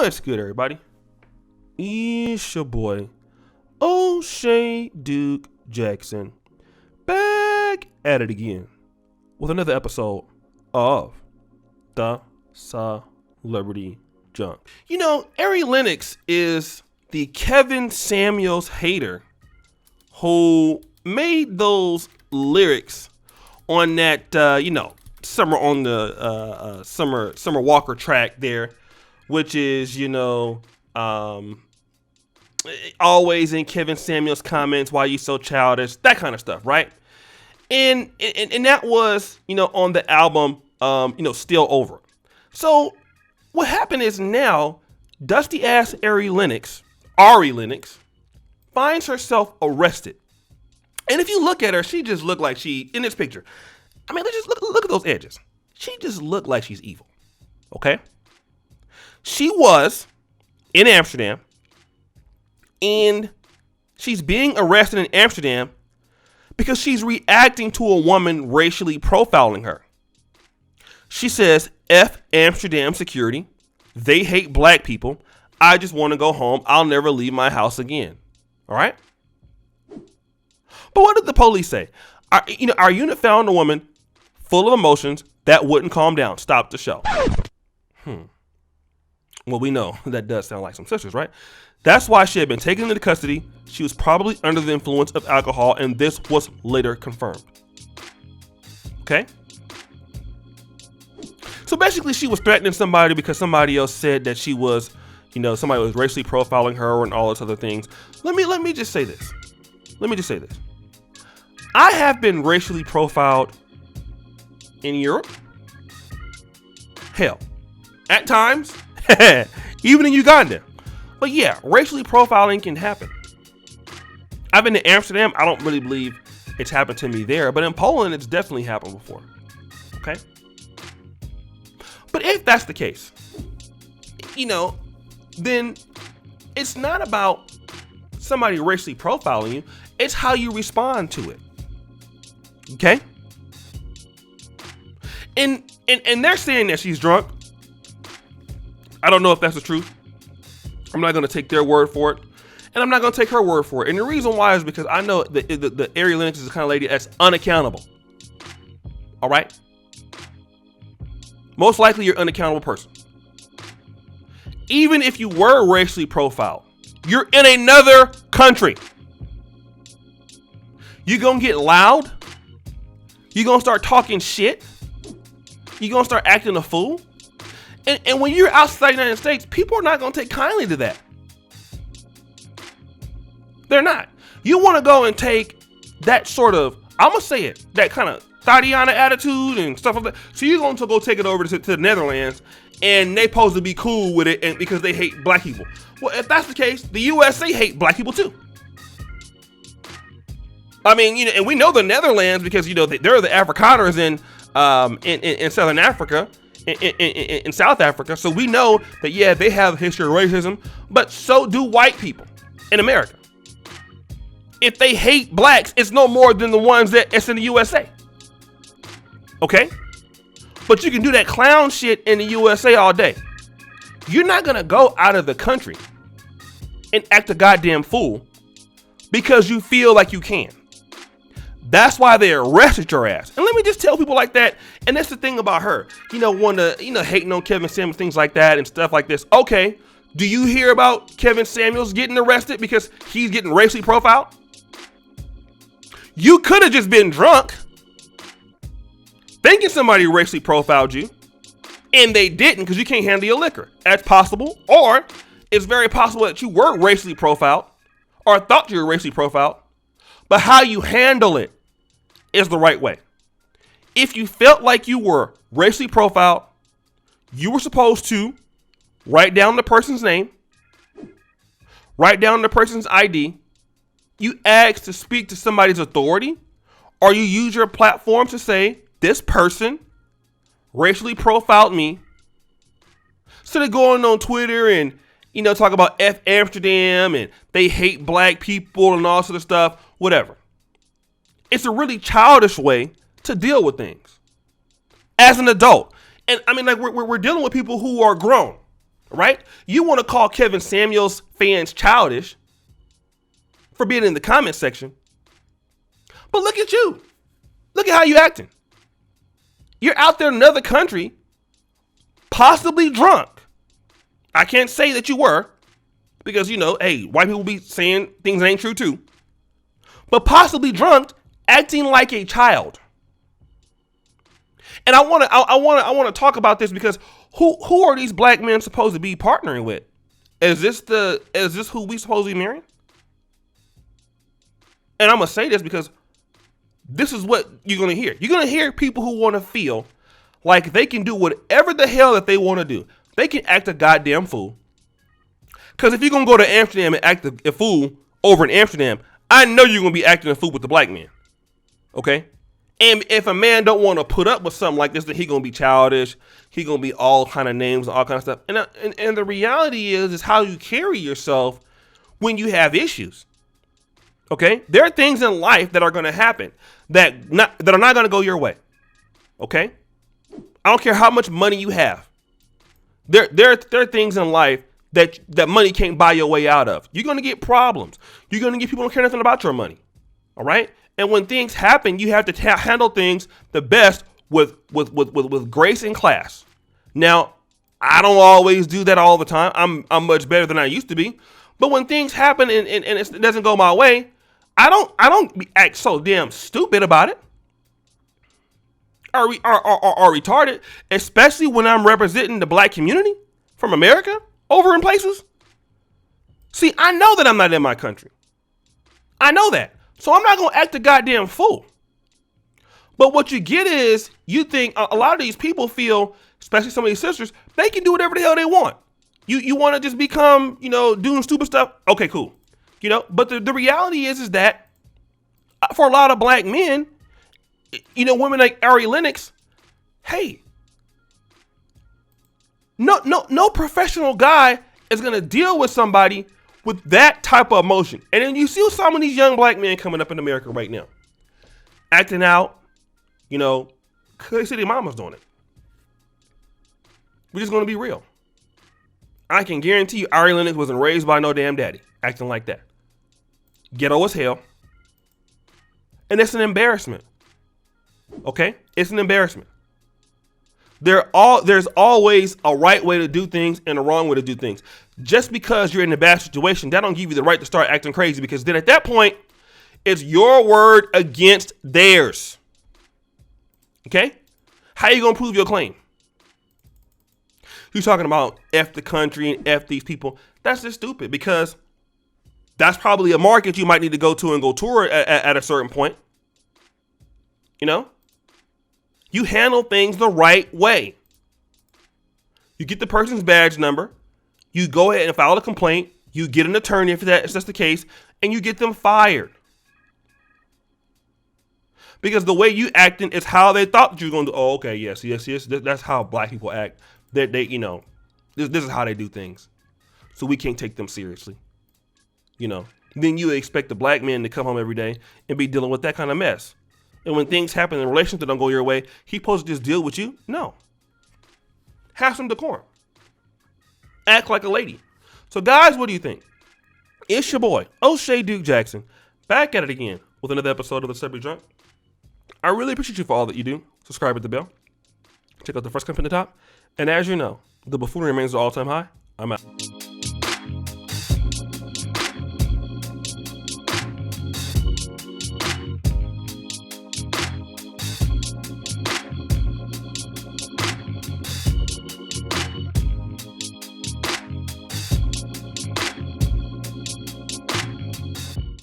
What's good, everybody? It's your boy, O'Shea Duke Jackson, back at it again with another episode of The Celebrity Junk. You know, Ari Lennox is the Kevin Samuels hater who made those lyrics on that, Summer on the Summer Walker track there, which is, always in Kevin Samuels' comments, why you so childish, that kind of stuff, right? And that was, on the album, Still Over. So what happened is now dusty ass Ari Lennox finds herself arrested. And if you look at her, she just looked like in this picture. I mean, let's just look at those edges. She just looked like she's evil. Okay? She was in Amsterdam, and she's being arrested in Amsterdam because she's reacting to a woman racially profiling her. She says, F Amsterdam security. They hate black people. I just want to go home. I'll never leave my house again. All right? But what did the police say? Our unit found a woman full of emotions that wouldn't calm down. Stop the show. Well, we know that does sound like some sisters, right? That's why she had been taken into custody. She was probably under the influence of alcohol, and this was later confirmed. Okay? So basically, she was threatening somebody because somebody else said that she was, somebody was racially profiling her and all those other things. Let me just say this. I have been racially profiled in Europe. Hell, at times, even in Uganda. But yeah, racially profiling can happen. I've been to Amsterdam. I don't really believe it's happened to me there, but in Poland, it's definitely happened before. Okay? But if that's the case, then it's not about somebody racially profiling you. It's how you respond to it. Okay? And they're saying that she's drunk. I don't know if that's the truth. I'm not going to take their word for it. And I'm not going to take her word for it. And the reason why is because I know the Ari Lennox is the kind of lady that's unaccountable. All right? Most likely you're an unaccountable person. Even if you were racially profiled, you're in another country. You're going to get loud. You're going to start talking shit. You're going to start acting a fool. And when you're outside the United States, people are not going to take kindly to that. They're not. You want to go and take that sort of, I'm going to say it, that kind of Tatiana attitude and stuff like that. So you're going to go take it over to the Netherlands, and they supposed to be cool with it and because they hate black people. Well, if that's the case, the USA hate black people too. I mean, and we know the Netherlands because, they're the Afrikaners in Southern Africa. In South Africa, so we know that they have a history of racism, but so do white people in America. If they hate blacks, it's no more than the ones that's in the USA. Okay? But you can do that clown shit in the USA all day. You're not gonna go out of the country and act a goddamn fool because you feel like you can. That's why they arrested your ass. And let me just tell people like that. And that's the thing about her. Hating on Kevin Samuels, things like that and stuff like this. Okay. Do you hear about Kevin Samuels getting arrested because he's getting racially profiled? You could have just been drunk thinking somebody racially profiled you and they didn't because you can't handle your liquor. That's possible. Or it's very possible that you were racially profiled or thought you were racially profiled, but how you handle it is the right way. If you felt like you were racially profiled, you were supposed to write down the person's name, write down the person's ID, you ask to speak to somebody's authority, or you use your platform to say, this person racially profiled me. Instead of going on Twitter and, talk about F Amsterdam and they hate black people and all sort of stuff, whatever. It's a really childish way to deal with things as an adult. And I mean, like we're dealing with people who are grown. right? You want to call Kevin Samuels fans childish for being in the comment section. But look at you. Look at how you acting. You're out there in another country, possibly drunk. I can't say that you were, because, hey, white people be saying things that ain't true too. But possibly drunk, acting like a child. And I want to talk about this because who are these black men supposed to be partnering with? Is this who we supposed to be marrying? And I'm gonna say this because this is what you're gonna hear. You're gonna hear people who want to feel like they can do whatever the hell that they want to do. They can act a goddamn fool. Because if you're gonna go to Amsterdam and act a fool over in Amsterdam, I know you're gonna be acting a fool with the black man. Okay? And if a man don't want to put up with something like this, then he gonna be childish. He gonna be all kind of names, all kind of stuff. And the reality is how you carry yourself when you have issues. Okay, there are things in life that are gonna happen that are not gonna go your way. Okay, I don't care how much money you have. There are things in life that money can't buy your way out of. You're gonna get problems. You're gonna get people who don't care nothing about your money. All right. And when things happen, you have to handle things the best with grace and class. Now, I don't always do that all the time. I'm much better than I used to be. But when things happen and it doesn't go my way, I don't act so damn stupid about it or retarded, especially when I'm representing the black community from America over in places. See, I know that I'm not in my country. I know that. So I'm not going to act a goddamn fool. But what you get is you think a lot of these people feel, especially some of these sisters, they can do whatever the hell they want. You want to just become, doing stupid stuff. Okay, cool. But the reality is that for a lot of black men, women like Ari Lennox, hey, no professional guy is going to deal with somebody with that type of emotion. And then you see some of these young black men coming up in America right now, acting out, because they see their mama's doing it. We're just going to be real. I can guarantee you Ari Lennox wasn't raised by no damn daddy acting like that. Ghetto as hell. And it's an embarrassment. Okay? It's an embarrassment. There's always a right way to do things and a wrong way to do things. Just because you're in a bad situation, that don't give you the right to start acting crazy, because then at that point, it's your word against theirs. Okay? How you going to prove your claim? You're talking about F the country and F these people. That's just stupid, because that's probably a market you might need to go to and go tour at a certain point. You handle things the right way. You get the person's badge number. You go ahead and file a complaint. You get an attorney if that's the case, and you get them fired. Because the way you acting is how they thought that you were going to do. Oh, okay, yes. That's how black people act. They this is how they do things. So we can't take them seriously. Then you expect the black man to come home every day and be dealing with that kind of mess. And when things happen in relations that don't go your way, he supposed to just deal with you? No. Have some decorum. Act like a lady. So guys, what do you think? It's your boy, O'Shea Duke Jackson, back at it again with another episode of The Celebrity Drunk. I really appreciate you for all that you do. Subscribe at the bell. Check out the first comment at the top. And as you know, the buffoonery remains at all-time high. I'm out.